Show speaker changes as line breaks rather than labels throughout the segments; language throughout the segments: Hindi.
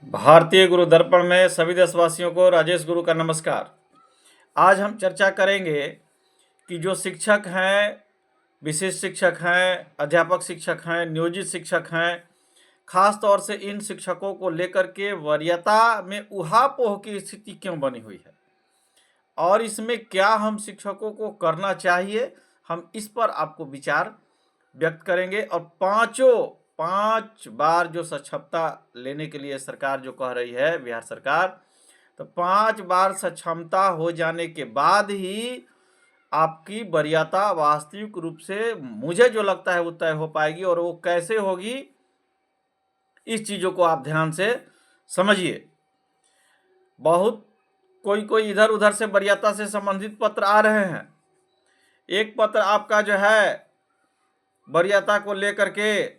भारतीय गुरु दर्पण में सभी देशवासियों को राजेश गुरु का नमस्कार। आज हम चर्चा करेंगे कि जो शिक्षक हैं, विशिष्ट शिक्षक हैं, अध्यापक शिक्षक हैं, नियोजित शिक्षक हैं, खास तौर से इन शिक्षकों को लेकर के वरीयता में ऊहापोह की स्थिति क्यों बनी हुई है और इसमें क्या हम शिक्षकों को करना चाहिए, हम इस पर आपको विचार व्यक्त करेंगे। और 5 बार जो सक्षमता लेने के लिए सरकार जो कह रही है, बिहार सरकार, तो 5 बार सक्षमता हो जाने के बाद ही आपकी वरीयता वास्तविक रूप से मुझे जो लगता है वो तय हो पाएगी। और वो कैसे होगी, इस चीज़ों को आप ध्यान से समझिए। बहुत कोई इधर उधर से वरीयता से संबंधित पत्र आ रहे हैं। एक पत्र आपका जो है वरीयता को लेकर के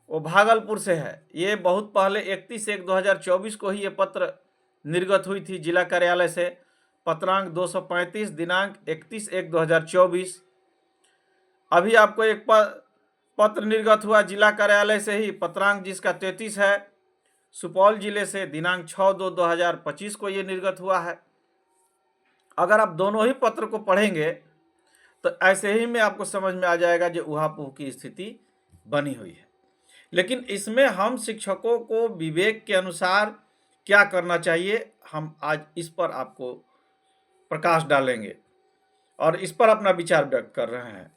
वो भागलपुर से है। ये बहुत पहले 31/1/2024 को ही ये पत्र निर्गत हुई थी जिला कार्यालय से, पत्रांक 235 दिनांक 31/1/2024। अभी आपको एक पत्र निर्गत हुआ जिला कार्यालय से ही, पत्रांक जिसका 33 है, सुपौल जिले से, दिनांक 6/2/2025 को ये निर्गत हुआ है। अगर आप दोनों ही पत्र को पढ़ेंगे तो ऐसे ही में आपको समझ में आ जाएगा जो ऊहापोह की स्थिति बनी हुई है। लेकिन इसमें हम शिक्षकों को विवेक के अनुसार क्या करना चाहिए, हम आज इस पर आपको प्रकाश डालेंगे और इस पर अपना विचार व्यक्त कर रहे हैं।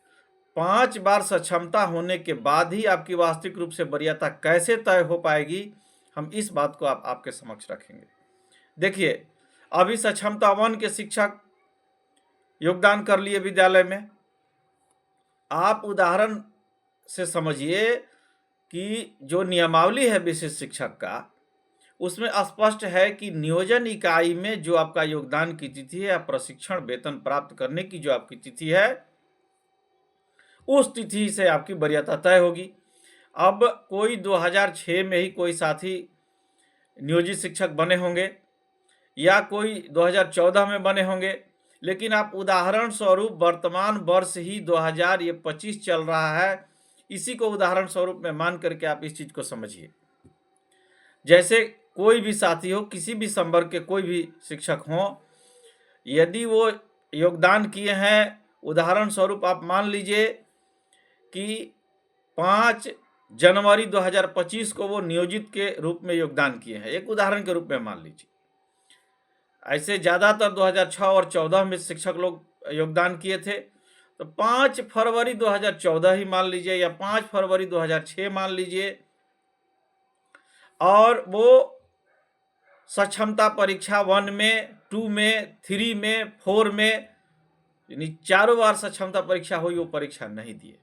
5 बार सक्षमता होने के बाद ही आपकी वास्तविक रूप से वरीयता कैसे तय हो पाएगी, हम इस बात को आपके समक्ष रखेंगे। देखिए, अभी सक्षमता 1 के शिक्षक योगदान कर लिए विद्यालय में। आप उदाहरण से समझिए कि जो नियमावली है विशिष्ट शिक्षक का, उसमें स्पष्ट है कि नियोजन इकाई में जो आपका योगदान की तिथि है या प्रशिक्षण वेतन प्राप्त करने की जो आपकी तिथि है, उस तिथि से आपकी वरीयता तय होगी। अब कोई 2006 में ही कोई साथी नियोजित शिक्षक बने होंगे या कोई 2014 में बने होंगे, लेकिन आप उदाहरण स्वरूप वर्तमान वर्ष ही 2025 चल रहा है, इसी को उदाहरण स्वरूप में मान करके आप इस चीज को समझिए। जैसे कोई भी साथी हो, किसी भी संवर्ग के कोई भी शिक्षक हो, यदि वो योगदान किए हैं, उदाहरण स्वरूप आप मान लीजिए कि 5 जनवरी 2025 को वो नियोजित के रूप में योगदान किए हैं, एक उदाहरण के रूप में मान लीजिए। ऐसे ज़्यादातर 2006 और 14 में शिक्षक लोग योगदान किए थे, तो 5 फरवरी 2014 ही मान लीजिए या 5 फरवरी 2006 मान लीजिए, और वो सक्षमता परीक्षा 1 में, 2 में, 3 में, 4 में, यानी 4 बार सक्षमता परीक्षा हुई, वो परीक्षा नहीं दिए।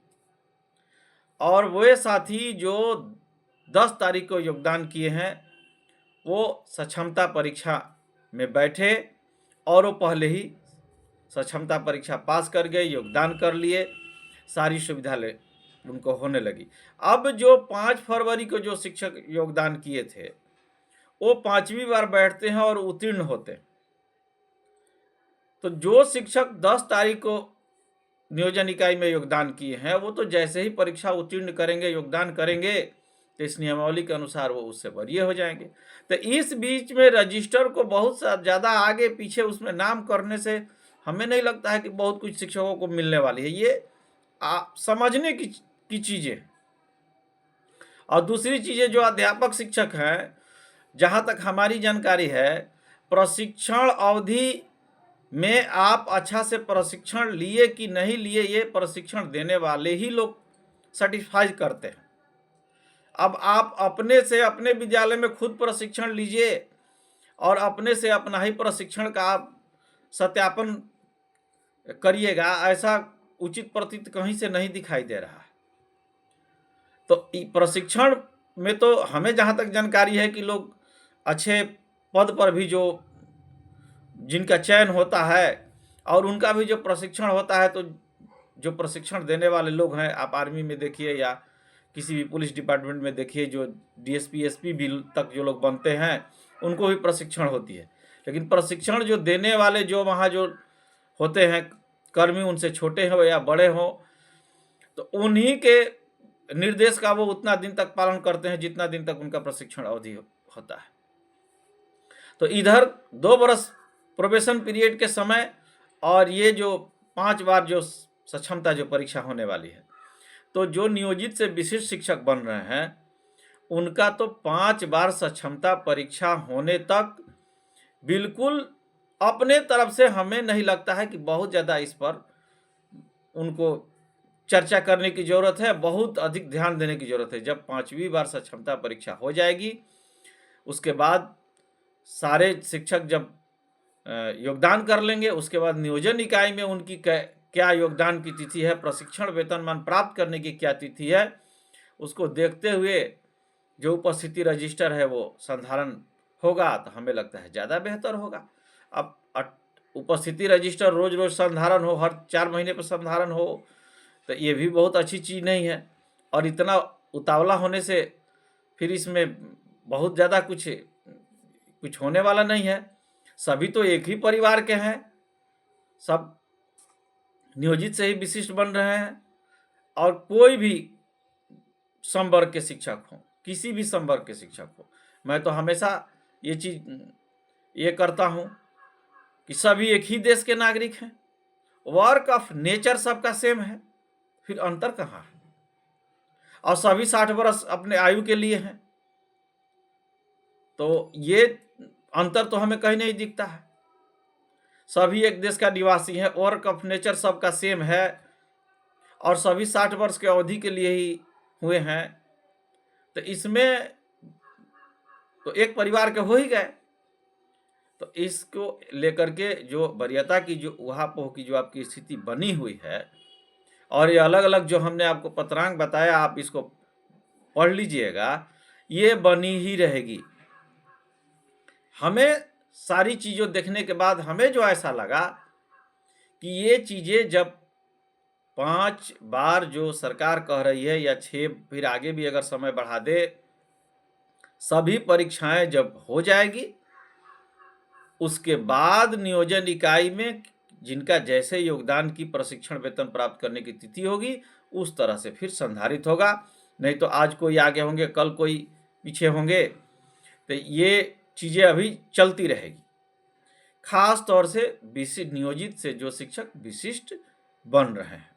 और वे साथी जो 10 तारीख को योगदान किए हैं, वो सक्षमता परीक्षा में बैठे और वो पहले ही सक्षमता परीक्षा पास कर गए, योगदान कर लिए, सारी सुविधा ले उनको होने लगी। अब जो 5 फरवरी को जो शिक्षक योगदान किए थे, वो 5वीं बार बैठते हैं और उत्तीर्ण होते हैं। तो जो शिक्षक 10 तारीख को नियोजन इकाई में योगदान किए हैं, वो तो जैसे ही परीक्षा उत्तीर्ण करेंगे, योगदान करेंगे, तो इस नियमावली के अनुसार वो उससे वरीय हो जाएंगे। तो इस बीच में रजिस्टर को बहुत ज़्यादा आगे पीछे उसमें नाम करने से हमें नहीं लगता है कि बहुत कुछ शिक्षकों को मिलने वाली है। ये समझने की चीज़ें। और दूसरी चीज़ें, जो अध्यापक शिक्षक हैं, जहाँ तक हमारी जानकारी है, प्रशिक्षण अवधि में आप अच्छा से प्रशिक्षण लिए कि नहीं लिए, ये प्रशिक्षण देने वाले ही लोग सर्टिफाई करते हैं। अब आप अपने से अपने विद्यालय में खुद प्रशिक्षण लीजिए और अपने से अपना ही प्रशिक्षण का आप सत्यापन करिएगा, ऐसा उचित प्रतीत कहीं से नहीं दिखाई दे रहा है। तो प्रशिक्षण में तो हमें जहाँ तक जानकारी है कि लोग अच्छे पद पर भी जो जिनका चयन होता है और उनका भी जो प्रशिक्षण होता है, तो जो प्रशिक्षण देने वाले लोग हैं, आप आर्मी में देखिए या किसी भी पुलिस डिपार्टमेंट में देखिए, जो डीएसपी एसपी भी तक जो लोग बनते हैं, उनको भी प्रशिक्षण होती है। लेकिन प्रशिक्षण जो देने वाले जो वहाँ जो होते हैं कर्मी, उनसे छोटे हों या बड़े हों, तो उन्हीं के निर्देश का वो उतना दिन तक पालन करते हैं जितना दिन तक उनका प्रशिक्षण अवधि होता है। तो इधर 2 बरस प्रोबेशन पीरियड के समय और ये जो 5 बार जो सक्षमता जो परीक्षा होने वाली है, तो जो नियोजित से विशिष्ट शिक्षक बन रहे हैं उनका तो 5 बार सक्षमता परीक्षा होने तक बिल्कुल अपने तरफ से हमें नहीं लगता है कि बहुत ज़्यादा इस पर उनको चर्चा करने की ज़रूरत है, बहुत अधिक ध्यान देने की ज़रूरत है। जब 5वीं बार सक्षमता परीक्षा हो जाएगी, उसके बाद सारे शिक्षक जब योगदान कर लेंगे, उसके बाद नियोजन इकाई में उनकी क्या योगदान की तिथि है, प्रशिक्षण वेतनमान प्राप्त करने की क्या तिथि है, उसको देखते हुए जो उपस्थिति रजिस्टर है वो संधारण होगा तो हमें लगता है ज़्यादा बेहतर होगा। अब उपस्थिति रजिस्टर रोज रोज संधारण हो, हर 4 महीने पर संधारण हो, तो ये भी बहुत अच्छी चीज़ नहीं है। और इतना उतावला होने से फिर इसमें बहुत ज़्यादा कुछ होने वाला नहीं है। सभी तो एक ही परिवार के हैं, सब नियोजित से ही विशिष्ट बन रहे हैं और कोई भी संवर्ग के शिक्षक हों, किसी भी संवर्ग के शिक्षक हो, मैं तो हमेशा ये चीज़ ये करता हूँ कि सभी एक ही देश के नागरिक हैं, वर्क ऑफ नेचर सबका सेम है, फिर अंतर कहाँ है? और सभी 60 वर्ष अपने आयु के लिए हैं, तो ये अंतर तो हमें कहीं नहीं दिखता है। सभी एक देश का निवासी हैं, वर्क ऑफ नेचर सबका सेम है और सभी 60 वर्ष के अवधि के लिए ही हुए हैं, तो इसमें तो एक परिवार के हो ही गए। तो इसको लेकर के जो वरीयता की जो ऊहापोह की जो आपकी स्थिति बनी हुई है और ये अलग अलग जो हमने आपको पत्रांक बताया, आप इसको पढ़ लीजिएगा, ये बनी ही रहेगी। हमें सारी चीज़ों देखने के बाद हमें जो ऐसा लगा कि ये चीज़ें जब 5 बार जो सरकार कह रही है या 6 फिर आगे भी अगर समय बढ़ा दे, सभी परीक्षाएं जब हो जाएगी, उसके बाद नियोजन इकाई में जिनका जैसे योगदान की प्रशिक्षण वेतन प्राप्त करने की तिथि होगी, उस तरह से फिर संधारित होगा। नहीं तो आज कोई आगे होंगे, कल कोई पीछे होंगे, तो ये चीज़ें अभी चलती रहेगी। खास तौर से विशिष्ट नियोजित से जो शिक्षक विशिष्ट बन रहे हैं,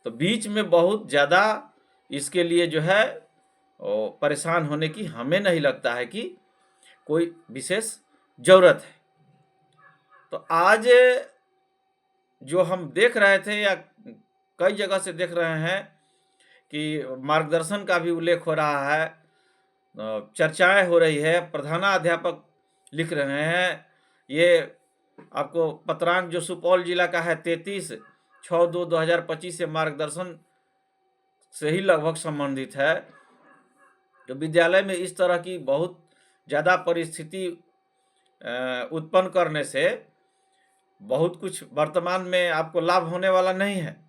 तो बीच में बहुत ज़्यादा इसके लिए जो है परेशान होने की हमें नहीं लगता है कि कोई विशेष ज़रूरत है। तो आज जो हम देख रहे थे या कई जगह से देख रहे हैं कि मार्गदर्शन का भी उल्लेख हो रहा है, चर्चाएं हो रही है, प्रधानाध्यापक लिख रहे हैं। ये आपको पत्रांक जो सुपौल जिला का है 33/6/2025 से मार्गदर्शन से ही लगभग संबंधित है। तो विद्यालय में इस तरह की बहुत ज़्यादा परिस्थिति उत्पन्न करने से बहुत कुछ वर्तमान में आपको लाभ होने वाला नहीं है।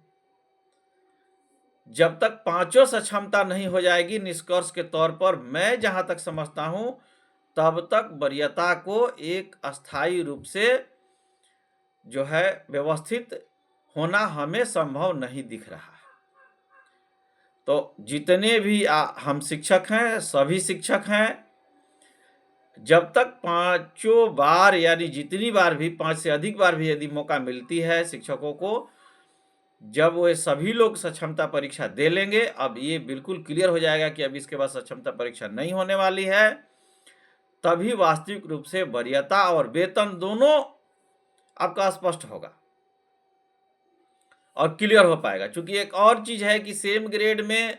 जब तक 5 सक्षमता नहीं हो जाएगी, निष्कर्ष के तौर पर मैं जहां तक समझता हूं, तब तक वरीयता को एक अस्थायी रूप से जो है व्यवस्थित होना हमें संभव नहीं दिख रहा है। तो जितने भी हम शिक्षक हैं, सभी शिक्षक हैं, जब तक 5 बार यानी जितनी बार भी 5 से अधिक बार भी यदि मौका मिलती है शिक्षकों को, जब वो सभी लोग सक्षमता परीक्षा दे लेंगे, अब ये बिल्कुल क्लियर हो जाएगा कि अब इसके बाद सक्षमता परीक्षा नहीं होने वाली है, तभी वास्तविक रूप से वरीयता और वेतन दोनों आपका स्पष्ट होगा और क्लियर हो पाएगा। क्योंकि एक और चीज़ है कि सेम ग्रेड में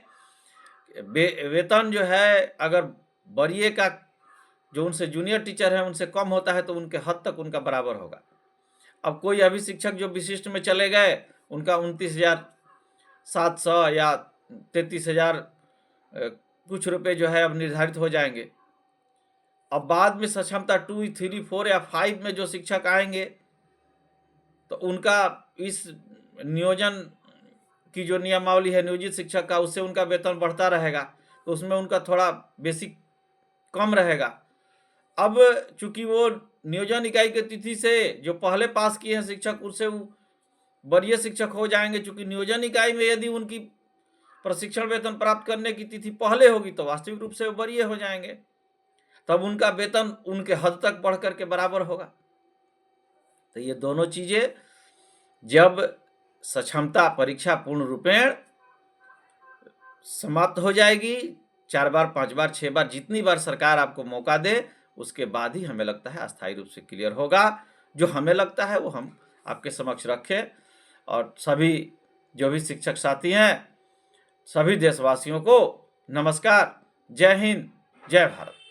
वेतन जो है, अगर वरीय का जो उनसे जूनियर टीचर है उनसे कम होता है तो उनके हद तक उनका बराबर होगा। अब कोई अभी शिक्षक जो विशिष्ट में चले गए, उनका 29,700 या 33,000 कुछ रुपए जो है अब निर्धारित हो जाएंगे। अब बाद में सक्षमता 2, 3, 4 या 5 में जो शिक्षक आएंगे, तो उनका इस नियोजन की जो नियमावली है नियोजित शिक्षक का, उससे उनका वेतन बढ़ता रहेगा, तो उसमें उनका थोड़ा बेसिक कम रहेगा। अब चूंकि वो नियोजन इकाई की तिथि से जो पहले पास किए हैं शिक्षक, उससे वरीय शिक्षक हो जाएंगे। चूंकि नियोजन इकाई में यदि उनकी प्रशिक्षण वेतन प्राप्त करने की तिथि पहले होगी, तो वास्तविक रूप से वरीय हो जाएंगे। तब उनका वेतन उनके हद तक बढ़ करके बराबर होगा। तो ये दोनों चीज़ें जब सक्षमता परीक्षा पूर्ण रूपेण समाप्त हो जाएगी, 4 बार 5 बार 6 बार जितनी बार सरकार आपको मौका दे, उसके बाद ही हमें लगता है अस्थायी रूप से क्लियर होगा। जो हमें लगता है वो हम आपके समक्ष रखें। और सभी जो भी शिक्षक साथी हैं, सभी देशवासियों को नमस्कार। जय हिंद, जय भारत।